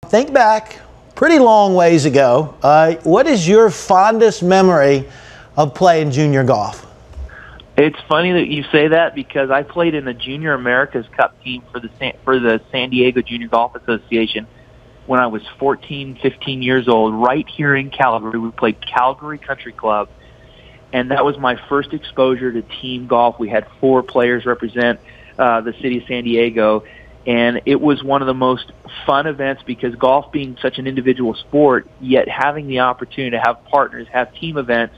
Think back pretty long ways ago. What is your fondest memory of playing junior golf? It's funny that you say that because I played in the Junior America's Cup team for the San Diego Junior Golf Association when I was 14, 15 years old, right here in Calgary. We played Calgary Country Club, and that was my first exposure to team golf. We had 4 players represent the city of San Diego, and it was one of the most fun events because golf being such an individual sport, yet having the opportunity to have partners, have team events,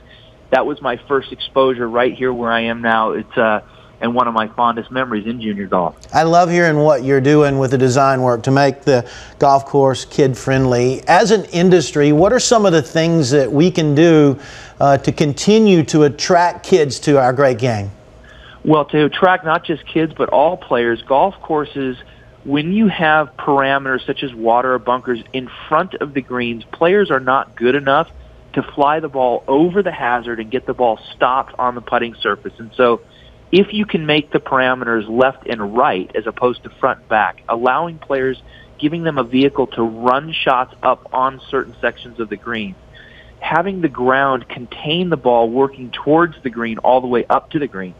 that was my first exposure right here where I am now. It's and one of my fondest memories in junior golf. I love hearing what you're doing with the design work to make the golf course kid-friendly. As an industry, what are some of the things that we can do to continue to attract kids to our great game? Well, to attract not just kids but all players, golf courses, when you have parameters such as water or bunkers in front of the greens, players are not good enough to fly the ball over the hazard and get the ball stopped on the putting surface. And so if you can make the parameters left and right as opposed to front and back, allowing players, giving them a vehicle to run shots up on certain sections of the green, having the ground contain the ball working towards the green all the way up to the green,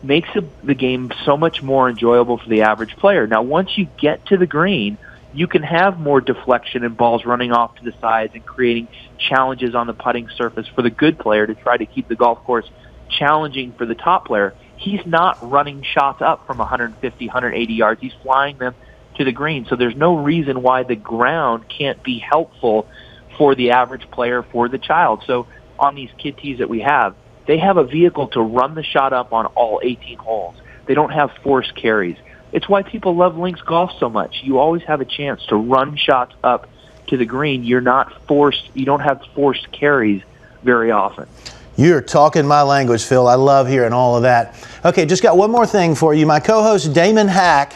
makes the game so much more enjoyable for the average player. Now, once you get to the green, you can have more deflection and balls running off to the sides and creating challenges on the putting surface for the good player to try to keep the golf course challenging for the top player. He's not running shots up from 150, 180 yards. He's flying them to the green. So there's no reason why the ground can't be helpful for the average player, for the child. So on these kid tees that we have, they have a vehicle to run the shot up on all 18 holes. They don't have forced carries. It's why people love links golf so much. You always have a chance to run shots up to the green. You're not forced. You don't have forced carries very often. You're talking my language, Phil. I love hearing all of that. Okay, just got one more thing for you. My co-host Damon Hack,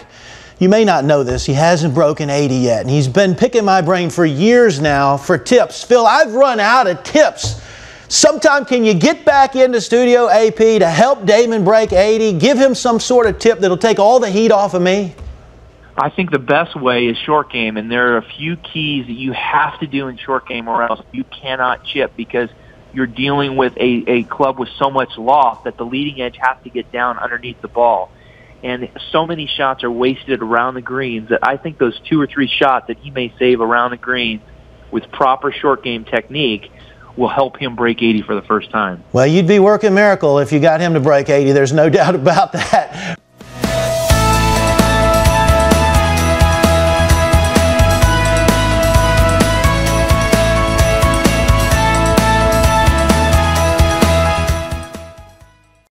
you may not know this, he hasn't broken 80 yet, and he's been picking my brain for years now for tips. Phil, I've run out of tips. Sometime can you get back into Studio AP to help Damon break 80? Give him some sort of tip that'll take all the heat off of me? I think the best way is short game, and there are a few keys that you have to do in short game or else you cannot chip because you're dealing with a club with so much loft that the leading edge has to get down underneath the ball. And so many shots are wasted around the greens that I think those 2 or 3 shots that he may save around the greens with proper short game technique will help him break 80 for the first time. Well, you'd be working a miracle if you got him to break 80. There's no doubt about that.